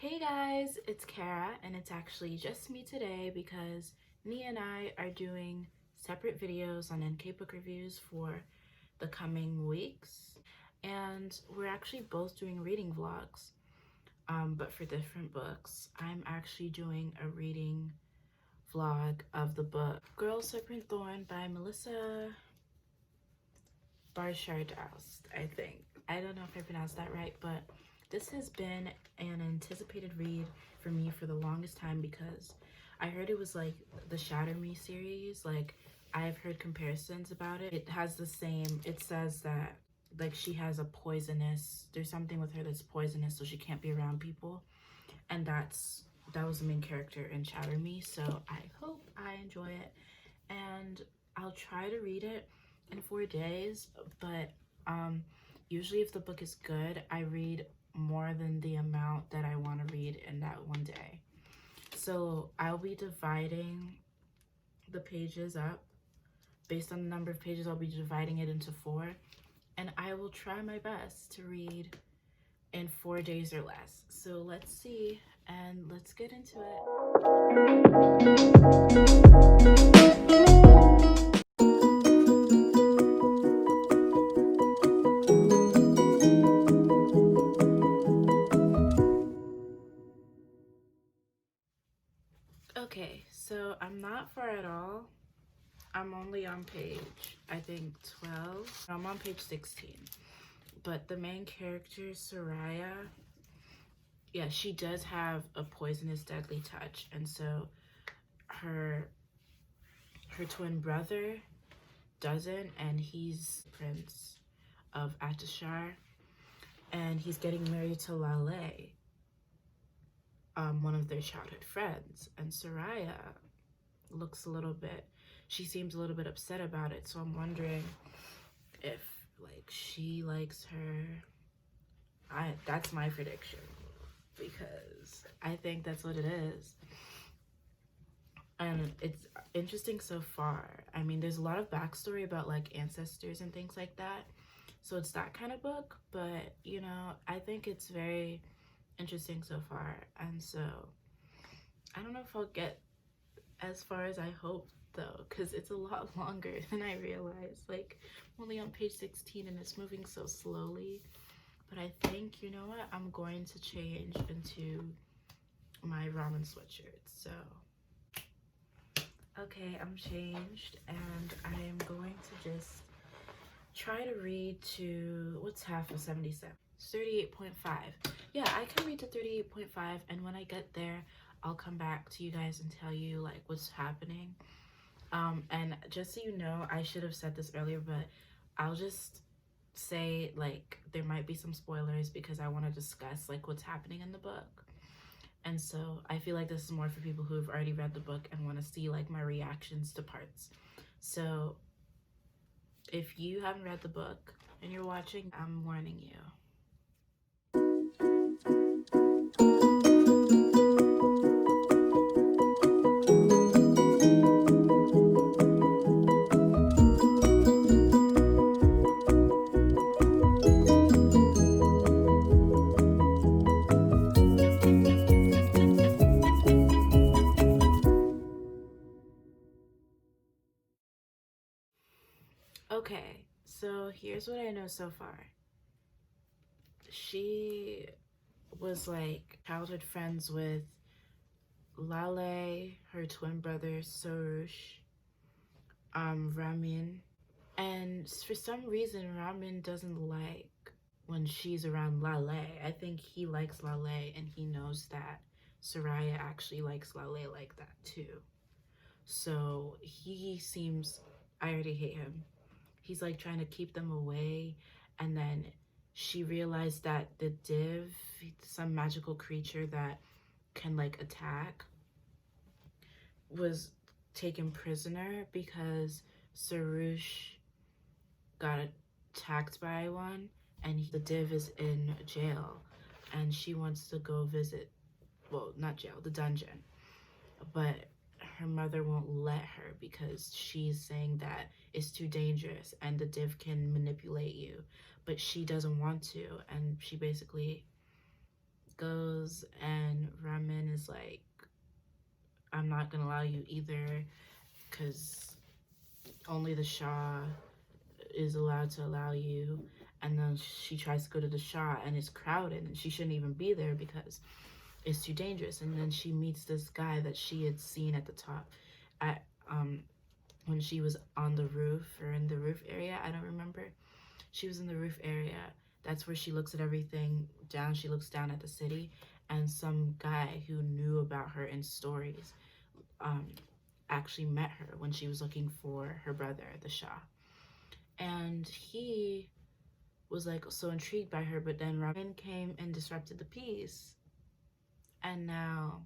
Hey guys, it's Kara, and it's actually just me today because Nia and I are doing separate videos on NK book reviews for the coming weeks, and we're actually both doing reading vlogs, but for different books. I'm actually doing a reading vlog of the book Serpent, Thorn by Melissa Barshardhouse, I think. I don't know if I pronounced that right, but this has been an anticipated read for me for the longest time because I heard it was like the Shatter Me series. Like, I've heard comparisons about it. It has the same, it says that like she has a poisonous, there's something with her that's poisonous, so she can't be around people. And that was the main character in Shatter Me. So I hope I enjoy it, and I'll try to read it in 4 days, but usually if the book is good, I read more than the amount that I want to read in that one day. So I'll be dividing the pages up. Based on the number of pages, I'll be dividing it into 4, and I will try my best to read in 4 days or less. So let's see, and let's get into it. Okay, so I'm not far at all. I'm only on page, I think, 12. I'm on page 16. But the main character, Soraya, yeah, she does have a poisonous deadly touch. And so her twin brother doesn't, and he's Prince of Atashar, and he's getting married to Lale, one of their childhood friends. And Soraya looks a little bit, she seems a little bit upset about it, so I'm wondering if like she likes her. That's my prediction, because I think that's what it is, and it's interesting so far. I mean, there's a lot of backstory about like ancestors and things like that, so it's that kind of book, but you know, I think it's very interesting so far. And so I don't know if I'll get as far as I hope though, because it's a lot longer than I realized. Like, I'm only on page 16 and it's moving so slowly. But I think, you know what, I'm going to change into my ramen sweatshirt. So okay, I'm changed, and I am going to just try to read to, what's half of 77? It's 38.5. Yeah, I can read to 38.5, and when I get there, I'll come back to you guys and tell you like what's happening. And just so you know, I should have said this earlier, but I'll just say like there might be some spoilers because I want to discuss like what's happening in the book. And so I feel like this is more for people who have already read the book and want to see like my reactions to parts. So if you haven't read the book and you're watching, I'm warning you. Okay, so here's what I know so far. She was like childhood friends with Lale, her twin brother Sorush, Ramin, and for some reason Ramin doesn't like when she's around Lale. I think he likes Lale, and he knows that Soraya actually likes Lale like that too. So he seems, I already hate him. He's like trying to keep them away, and then she realized that the div, some magical creature that can like attack, was taken prisoner because Sarush got attacked by one, and the div is in jail, and she wants to go visit, well, not jail, the dungeon, but her mother won't let her because she's saying that it's too dangerous and the div can manipulate you, but she doesn't want to, and she basically goes and like, I'm not gonna allow you either, because only the Shah is allowed to allow you. And then she tries to go to the Shah and it's crowded and she shouldn't even be there because it's too dangerous. And then she meets this guy that she had seen at the top at when she was on the roof or in the roof area. I don't remember. She was in the roof area. That's where she looks at everything down. She looks down at the city, and some guy who knew about her in stories actually met her when she was looking for her brother, the Shah. And he was like so intrigued by her, but then Ramin came and disrupted the peace. And now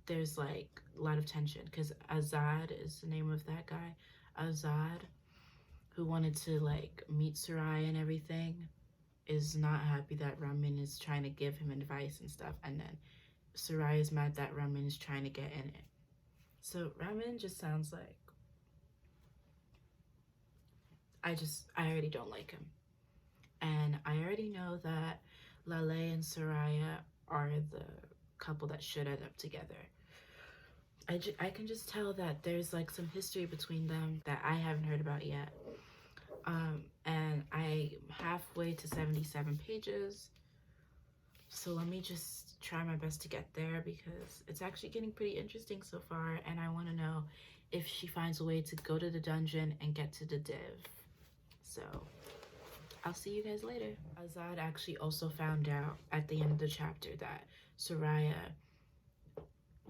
there's like a lot of tension because Azad is the name of that guy. Azad, who wanted to like meet Sarai and everything, is not happy that Ramin is trying to give him advice and stuff. And then Sarai is mad that Ramin is trying to get in it. So Ramin just sounds like, I already don't like him. And I already know that Lale and Soraya are the couple that should end up together. I can just tell that there's like some history between them that I haven't heard about yet. And I'm halfway to 77 pages. So let me just try my best to get there because it's actually getting pretty interesting so far. And I want to know if she finds a way to go to the dungeon and get to the div. So I'll see you guys later. Azad actually also found out at the end of the chapter that Soraya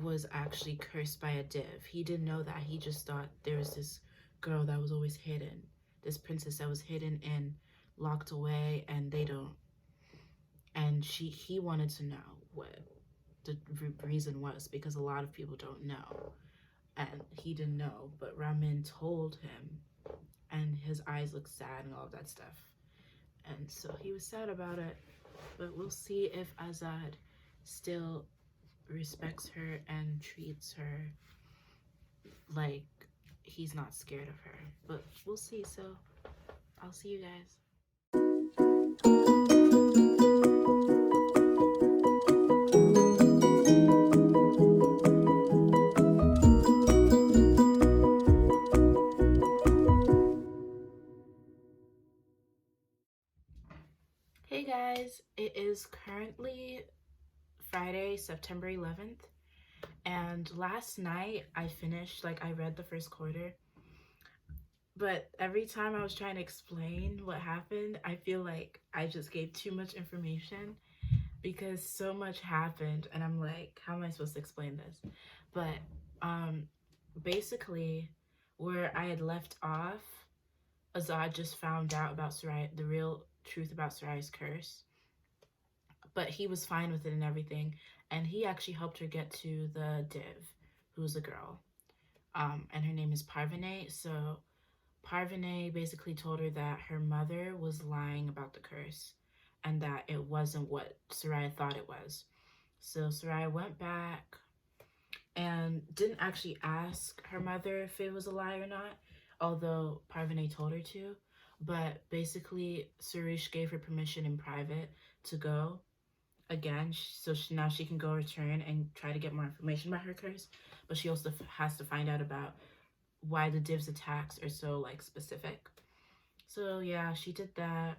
was actually cursed by a div. He didn't know that. He just thought there was this girl that was always hidden, this princess that was hidden and locked away, and they don't. And he wanted to know what the reason was because a lot of people don't know, and he didn't know. But Ramin told him, and his eyes looked sad and all of that stuff. And so he was sad about it, but we'll see if Azad still respects her and treats her like he's not scared of her. But we'll see. So I'll see you guys. Hey guys, it is currently Friday, September 11th, and last night I read the first quarter, but every time I was trying to explain what happened, I feel like I just gave too much information because so much happened, and I'm like, how am I supposed to explain this? But basically, where I had left off, Azad just found out about Sarai, the real truth about Sarai's curse, but he was fine with it and everything, and he actually helped her get to the div, who's a girl, and her name is Parvane. So Parvane basically told her that her mother was lying about the curse and that it wasn't what Sarai thought it was. So Sarai went back and didn't actually ask her mother if it was a lie or not, although Parvane told her to. But basically, Suresh gave her permission in private to go again, so now she can go return and try to get more information about her curse. But she also has to find out about why the div's attacks are so like specific. So yeah, she did that,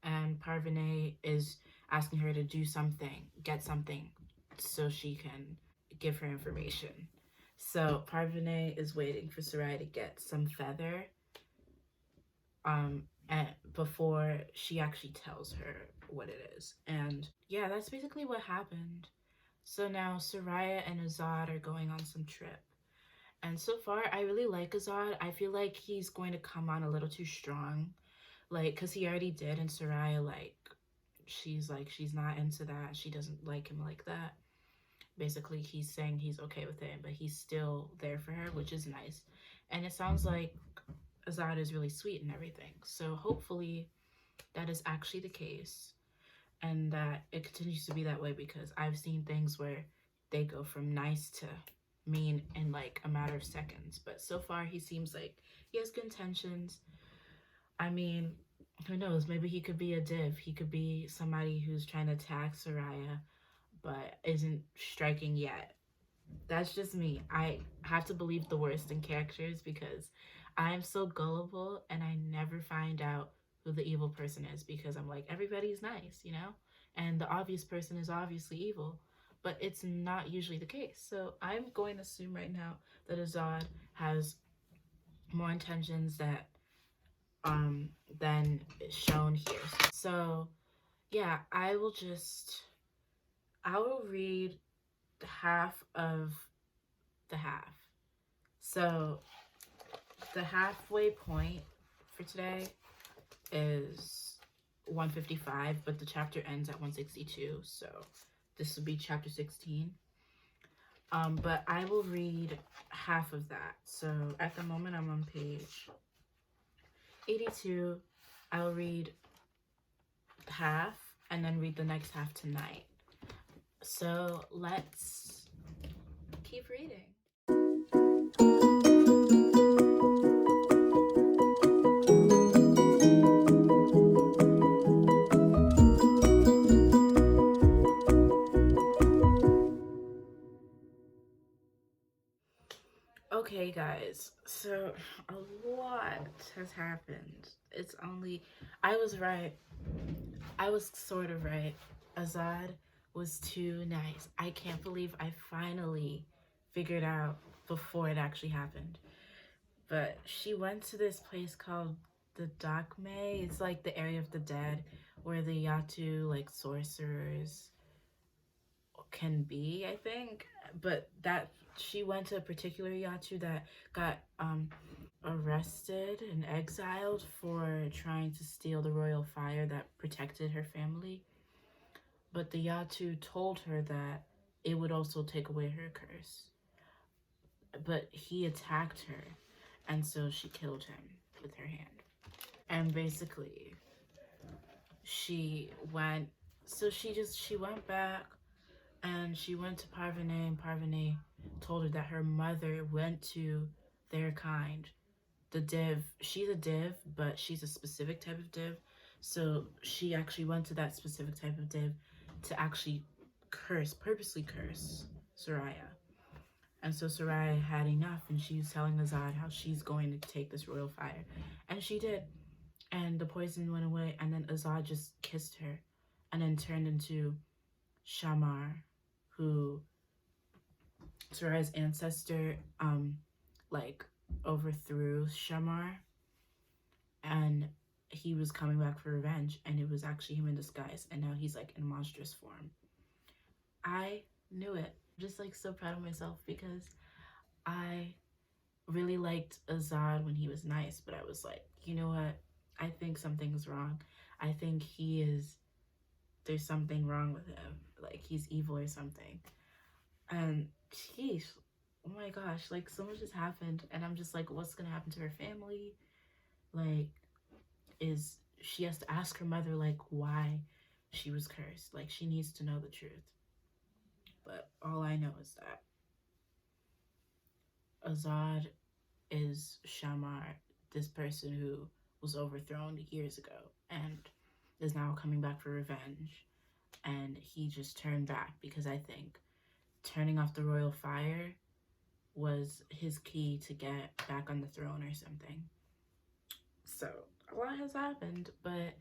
and Parvane is asking her to do something, get something, so she can give her information. So Parvane is waiting for Sarai to get some feather, and before she actually tells her what it is. And yeah, that's basically what happened. So now Soraya and Azad are going on some trip. And so far, I really like Azad. I feel like he's going to come on a little too strong. Like, because he already did. And Soraya, she's not into that. She doesn't like him like that. Basically, he's saying he's okay with it, but he's still there for her, which is nice. And it sounds like Azad is really sweet and everything. So hopefully that is actually the case and that it continues to be that way, because I've seen things where they go from nice to mean in like a matter of seconds. But so far he seems like he has good intentions. I mean, who knows? Maybe he could be a div. He could be somebody who's trying to attack Soraya, but isn't striking yet. That's just me. I have to believe the worst in characters because I'm so gullible and I never find out who the evil person is because I'm like, everybody's nice, you know? And the obvious person is obviously evil, but it's not usually the case. So I'm going to assume right now that Azad has more intentions that than shown here. So yeah, I will read half of the half. So the halfway point for today is 155, but the chapter ends at 162, so this will be chapter 16. But I will read half of that. So at the moment I'm on page 82. I'll read half and then read the next half tonight. So let's keep reading. Okay, guys, so a lot has happened. I was right. I was sort of right. Azad was too nice. I can't believe I finally figured out before it actually happened. But she went to this place called the Dakme. It's like the area of the dead where the Yatu, like sorcerers, can be, I think. But that she went to a particular Yatu that got arrested and exiled for trying to steal the royal fire that protected her family. But the Yatu told her that it would also take away her curse. But he attacked her, and so she killed him with her hand. And basically, she went. So she went back, and she went to Parvane, and Parvane told her that her mother went to their kind, the div. She's a div, but she's a specific type of div. So she actually went to that specific type of div to actually purposely curse Soraya. And so Soraya had enough, and she was telling Azad how she's going to take this royal fire. And she did. And the poison went away, and then Azad just kissed her and then turned into Shamar, who Soraya's ancestor like overthrew Shamar, and he was coming back for revenge, and it was actually him in disguise, and now he's like in monstrous form. I knew it. I'm just like so proud of myself because I really liked Azad when he was nice, but I was like, you know what? I think something's wrong. I think there's something wrong with him. Like he's evil or something. And sheesh, oh my gosh, like so much has happened, and I'm just like, what's gonna happen to her family? Like, she has to ask her mother like why she was cursed. Like she needs to know the truth. But all I know is that Azad is Shamar, this person who was overthrown years ago and is now coming back for revenge. And he just turned back because I think turning off the royal fire was his key to get back on the throne or something. So a lot has happened, but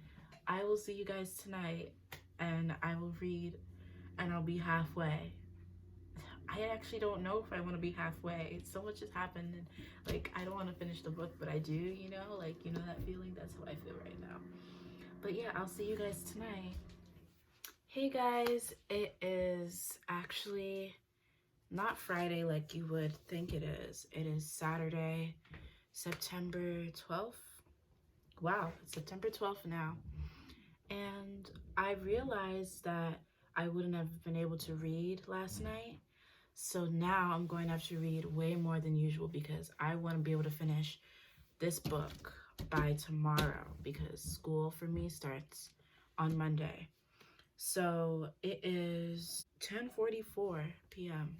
I will see you guys tonight, and I will read, and I'll be halfway. I actually don't know if I want to be halfway. So much has happened, and like I don't want to finish the book, but I do, you know, like you know that feeling. That's how I feel right now. But yeah, I'll see you guys tonight. Hey guys, it is actually not Friday like you would think it is. It is Saturday, September 12th. Wow, it's September 12th now. And I realized that I wouldn't have been able to read last night. So now I'm going to have to read way more than usual because I want to be able to finish this book by tomorrow because school for me starts on Monday. So it is 10:44 p.m.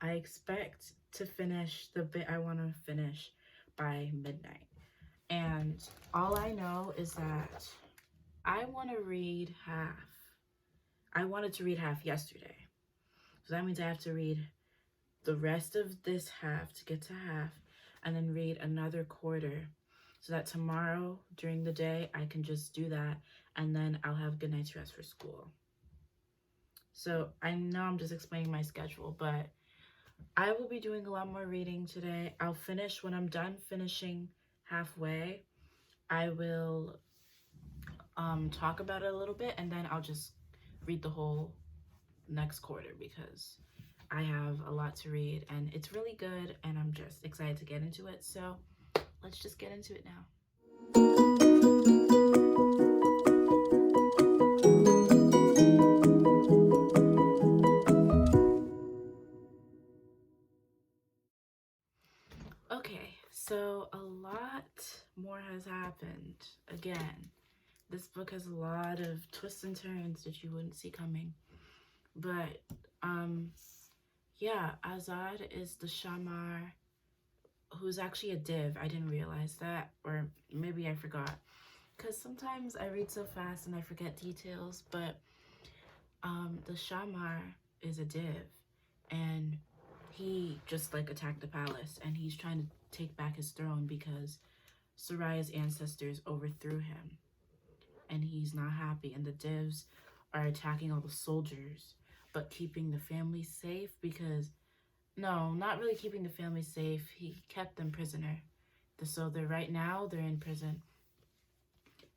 I expect to finish the bit I want to finish by midnight. And all I know is that I want to read half. I wanted to read half yesterday. So that means I have to read the rest of this half to get to half, and then read another quarter, so that tomorrow during the day I can just do that, and then I'll have good night's rest for school. So I know I'm just explaining my schedule, but I will be doing a lot more reading today. I'll finish when I'm done finishing halfway. I will talk about it a little bit, and then I'll just read the whole next quarter because I have a lot to read and it's really good, and I'm just excited to get into it. So let's just get into it now. Okay, so a lot more has happened. Again, this book has a lot of twists and turns that you wouldn't see coming. But yeah, Azad is the Shamar who's actually a div. I didn't realize that, or maybe I forgot, because sometimes I read so fast and I forget details. But the Shamar is a div, and he just like attacked the palace, and he's trying to take back his throne because Soraya's ancestors overthrew him, and he's not happy. And the divs are attacking all the soldiers, but keeping the family safe because, no, not really keeping the family safe. He kept them prisoner. So right now they're in prison,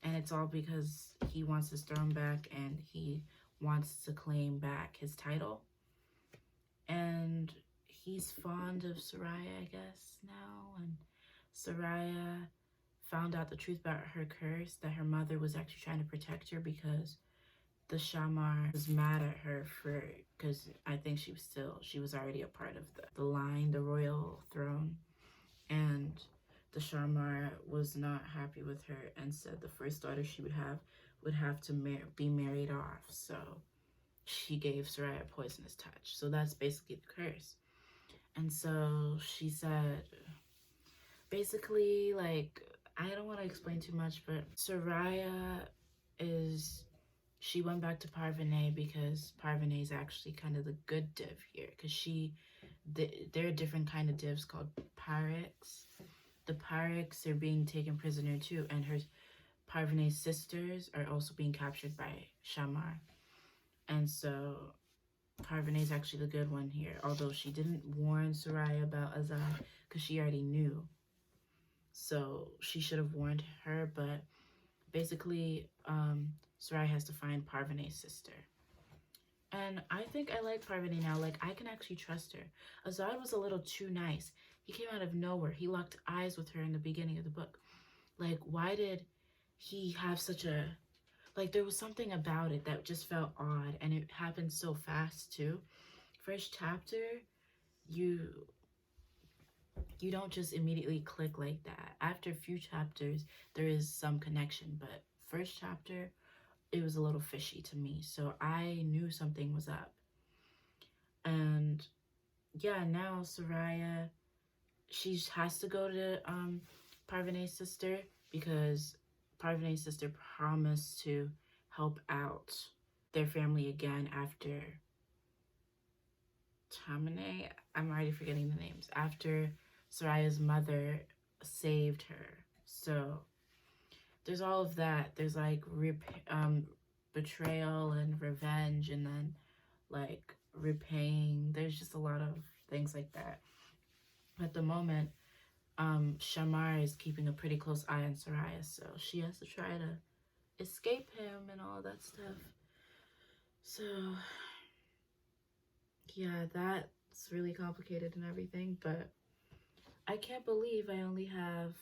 and it's all because he wants his throne back and he wants to claim back his title. And he's fond of Soraya, I guess, now. And Soraya found out the truth about her curse, that her mother was actually trying to protect her because the Shamar was mad at her because I think she was already a part of the line, the royal throne. And the Shamar was not happy with her and said the first daughter she would have to be married off. So she gave Soraya a poisonous touch. So that's basically the curse. And so she said, basically, like, I don't want to explain too much, but Soraya she went back to Parvane because Parvane is actually kind of the good div here, because there are different kind of divs called Pyrex. The Pyrex are being taken prisoner too, and Parvane's sisters are also being captured by Shamar. And so Parvane is actually the good one here, although she didn't warn Soraya about Azad because she already knew. So she should have warned her, but basically Soraya has to find Parvane's sister. And I think I like Parvane now. Like, I can actually trust her. Azad was a little too nice. He came out of nowhere. He locked eyes with her in the beginning of the book. Like, why did he have such a... Like, there was something about it that just felt odd, and it happened so fast, too. First chapter, you don't just immediately click like that. After a few chapters, there is some connection, but first chapter, it was a little fishy to me, so I knew something was up. And yeah, now Soraya, she has to go to Parvane's sister because Parvane's sister promised to help out their family again after Tamine. I'm already forgetting the names. After Soraya's mother saved her. So there's all of that. There's like betrayal and revenge, and then like repaying. There's just a lot of things like that. At the moment, Shamar is keeping a pretty close eye on Soraya, so she has to try to escape him and all that stuff. So yeah, that's really complicated and everything, but I can't believe I only have...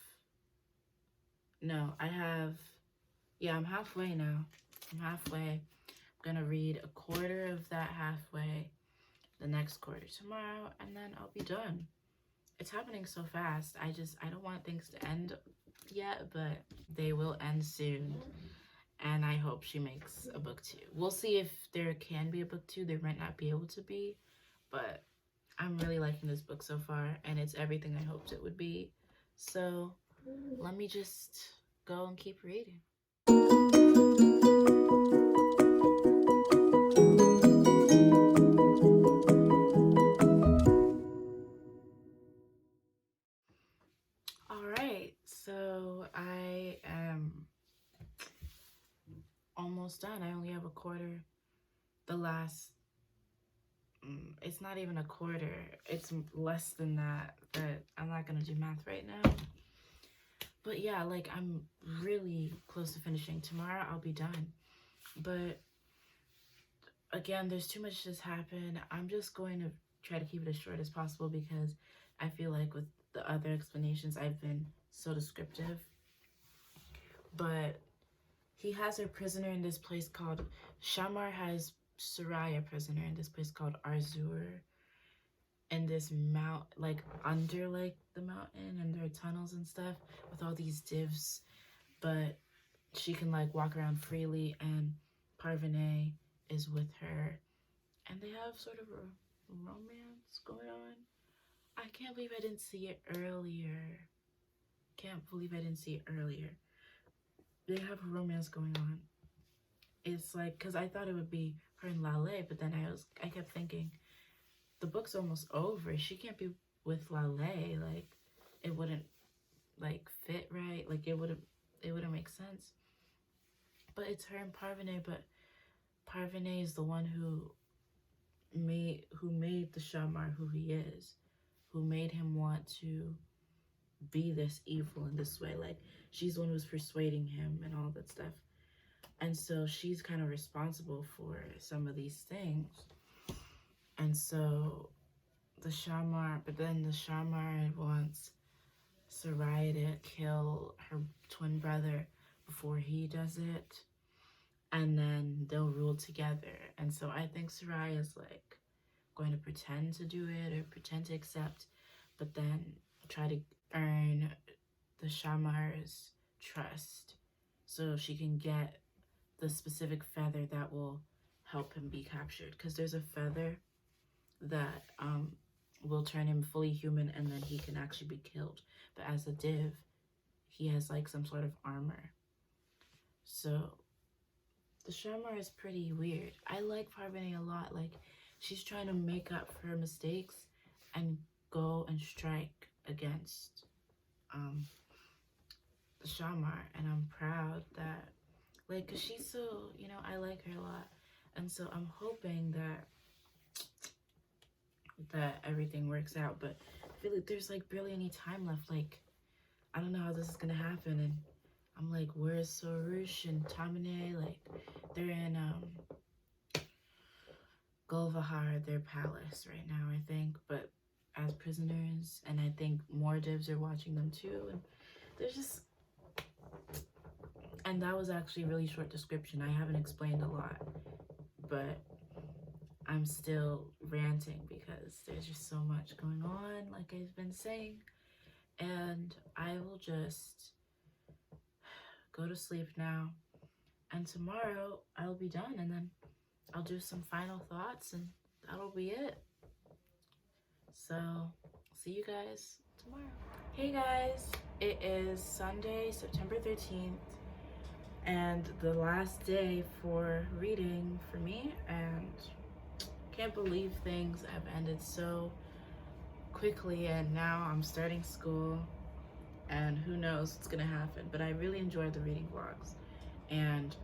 No, I'm halfway now. I'm halfway. I'm gonna read a quarter of that halfway, the next quarter tomorrow, and then I'll be done. It's happening so fast. I don't want things to end yet, but they will end soon. And I hope she makes a book 2. We'll see if there can be a book 2. There might not be able to be, but I'm really liking this book so far, and it's everything I hoped it would be. So let me just go and keep reading. the last, it's not even a quarter, it's less than that, but I'm not gonna do math right now. But yeah, like, I'm really close to finishing. Tomorrow I'll be done. But again, there's too much just happened. I'm just going to try to keep it as short as possible because I feel like with the other explanations I've been so descriptive. But he has her prisoner in this place called, Shamar has Soraya prisoner in this place called Arzur, in this mount, like under like the mountain, and there are tunnels and stuff with all these divs, but she can like walk around freely, and Parvane is with her, and they have sort of a romance going on. I can't believe I didn't see it earlier. Can't believe I didn't see it earlier. They have a romance going on. It's like, because I thought it would be her and Lale, but then I kept thinking, the book's almost over. She can't be with Lale. Like, it wouldn't like fit right. Like, it wouldn't make sense. But it's her and Parvane. But Parvane is the one who made the Shamar who he is, who made him want to be this evil in this way. Like, she's the one who was persuading him and all that stuff. And so she's kind of responsible for some of these things. And so the Shamar, but then the Shamar wants Soraya to kill her twin brother before he does it. And then they'll rule together. And so I think Soraya is like going to pretend to do it or pretend to accept, but then try to earn the Shamar's trust so she can get the specific feather that will help him be captured. Because there's a feather that will turn him fully human, and then he can actually be killed. But as a div, he has like some sort of armor. So the Shamar is pretty weird. I like Parvane a lot. Like, she's trying to make up for her mistakes and go and strike against the Shamar, and I'm proud that, like, cause she's so, I like her a lot, and so I'm hoping that everything works out. But I feel like there's like barely any time left. Like, I don't know how this is gonna happen, and I'm like, where's Sorush and Tamine? Like, they're in Golvahar, their palace right now, I think, but as prisoners, and I think more divs are watching them too, and there's just, and that was actually a really short description. I haven't explained a lot, but I'm still ranting because there's just so much going on, like I've been saying, and I will just go to sleep now, and tomorrow I'll be done, and then I'll do some final thoughts, and that'll be it. So, see you guys tomorrow. Hey guys, it is Sunday, September 13th, and the last day for reading for me, and can't believe things have ended so quickly, and now I'm starting school, and who knows what's gonna happen. But I really enjoyed the reading vlogs, and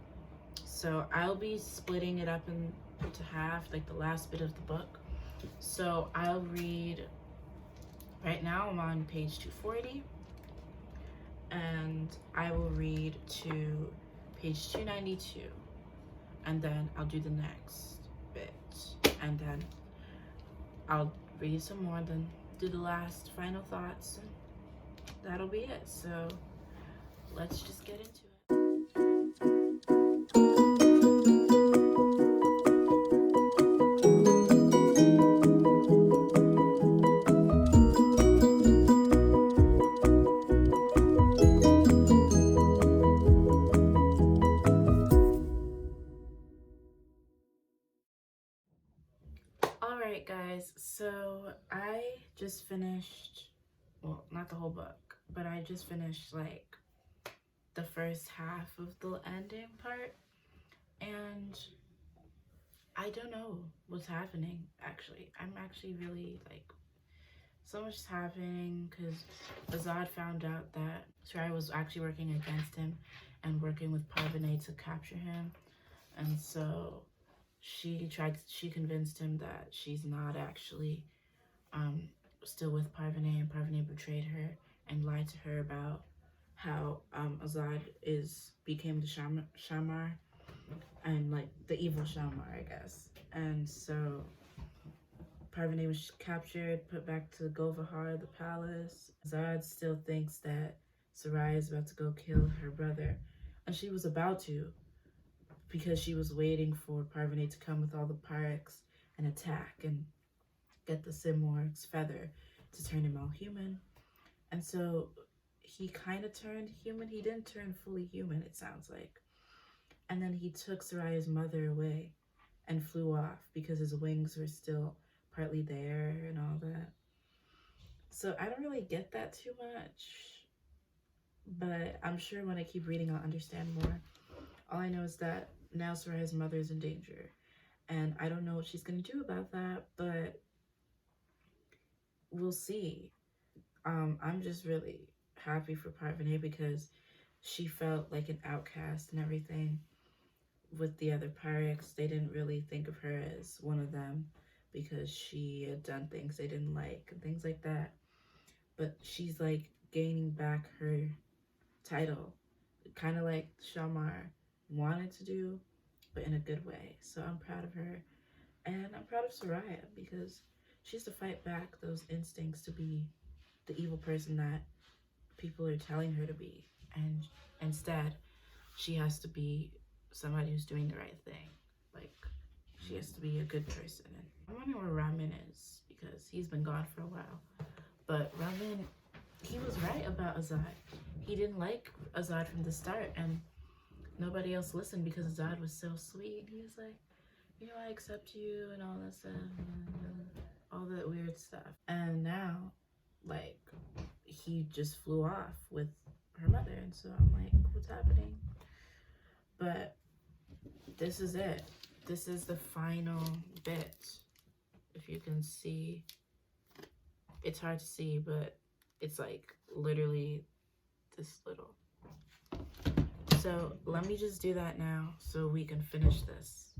so I'll be splitting it up into half, like the last bit of the book. So I'll read, right now I'm on page 240, and I will read to page 292, and then I'll do the next bit, and then I'll read some more, then do the last final thoughts, and that'll be it. So let's just get into it. Alright guys, so I just finished, well, not the whole book, but I just finished like the first half of the ending part, and I don't know what's happening. Actually, I'm actually really like, so much is happening because Azad found out that Soraya was actually working against him and working with Parvane to capture him, and so she convinced him that she's not actually um still with Parvane, and Parvane betrayed her and lied to her about how Azad became the Shamar, and like the evil Shamar, I guess. And so Parvane was captured, put back to Govahar, the palace. Azad still thinks that Sarai is about to go kill her brother, and she was about to, because she was waiting for Parvane to come with all the Pyrex and attack and get the Simorg's feather to turn him all human. And so he kind of turned human. He didn't turn fully human, it sounds like. And then he took Sarai's mother away and flew off because his wings were still partly there and all that. So I don't really get that too much, but I'm sure when I keep reading I'll understand more. All I know is that now Sarai's mother is in danger, and I don't know what she's gonna do about that, but we'll see. I'm just really happy for Parvane because she felt like an outcast and everything with the other Pyrex. They didn't really think of her as one of them because she had done things they didn't like and things like that. But she's like gaining back her title, kind of like Shamar wanted to do, but in a good way. So I'm proud of her. And I'm proud of Soraya because she has to fight back those instincts to be the evil person that people are telling her to be. And instead, she has to be somebody who's doing the right thing. Like, she has to be a good person. And I'm wondering where Ramin is because he's been gone for a while. But Ramin, he was right about Azad. He didn't like Azad from the start, and nobody else listened because Azad was so sweet. He was like, you know, I accept you and all that stuff, all that weird stuff. And now, like, he just flew off with her mother, and so I'm like, what's happening? But this is it. This is the final bit. If you can see, it's hard to see, but it's like literally this little. So let me just do that now so we can finish this.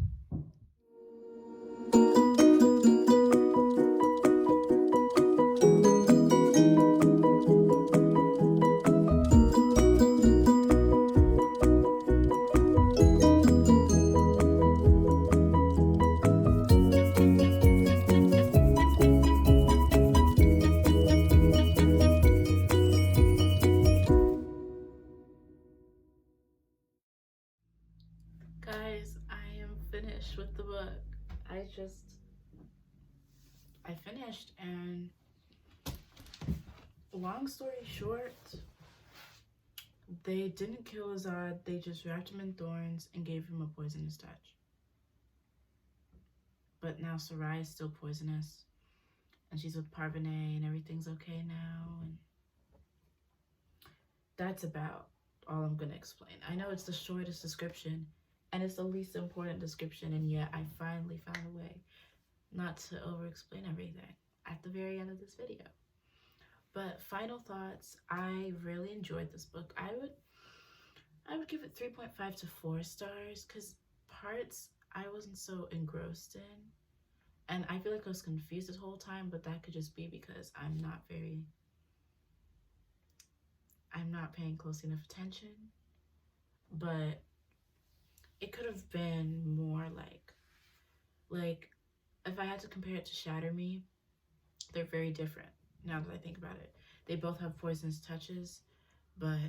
Guys, I am finished with the book. I finished, and long story short, they didn't kill Azad, they just wrapped him in thorns and gave him a poisonous touch. But now Sarai is still poisonous, and she's with Parvane, and everything's okay now, and that's about all I'm gonna explain. I know it's the shortest description, and it's the least important description, and yet I finally found a way not to over-explain everything at the very end of this video. But final thoughts, I really enjoyed this book. I would give it 3.5 to 4 stars because parts I wasn't so engrossed in, and I feel like I was confused this whole time, but that could just be because I'm not paying close enough attention. But it could have been more like if I had to compare it to Shatter Me, they're very different now that I think about it. They both have poisonous touches, but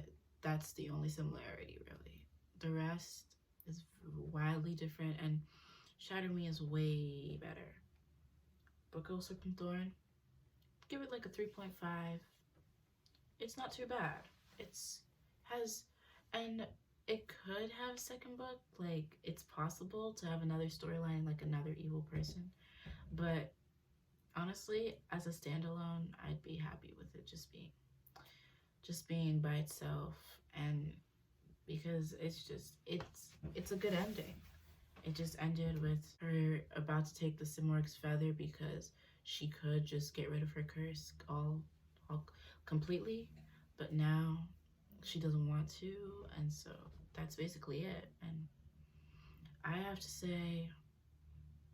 that's the only similarity, really. The rest is wildly different, and Shatter Me is way better. But Go Serpent Thorn, give it like a 3.5. It's not too bad. And it could have a second book. Like, it's possible to have another storyline, like another evil person. But honestly, as a standalone, I'd be happy with it just being by itself, and because it's a good ending. It just ended with her about to take the Simorg's feather because she could just get rid of her curse all completely, but now she doesn't want to, and so that's basically it. And I have to say,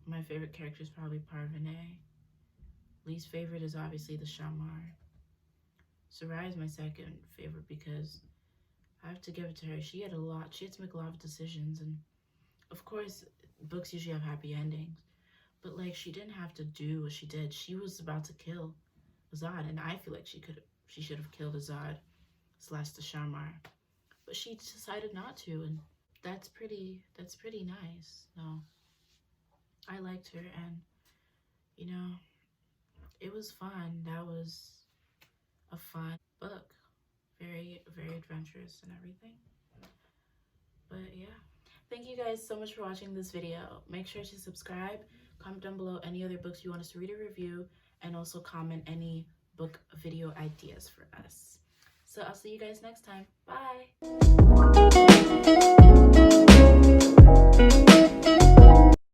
My favorite character is probably Parvene. Least favorite is obviously the Shamar. Sarai is my second favorite because I have to give it to her. She had to make a lot of decisions, and of course, books usually have happy endings. But like, she didn't have to do what she did. She was about to kill Azad, and I feel like she should have killed Azad / the Shamar, but she decided not to, and that's pretty nice. No, I liked her, and you know, it was fun. That was a fun book, very adventurous and everything. But yeah, thank you guys so much for watching this video. Make sure to subscribe, comment down below any other books you want us to read or review, and also comment any book video ideas for us. So I'll see you guys next time. Bye!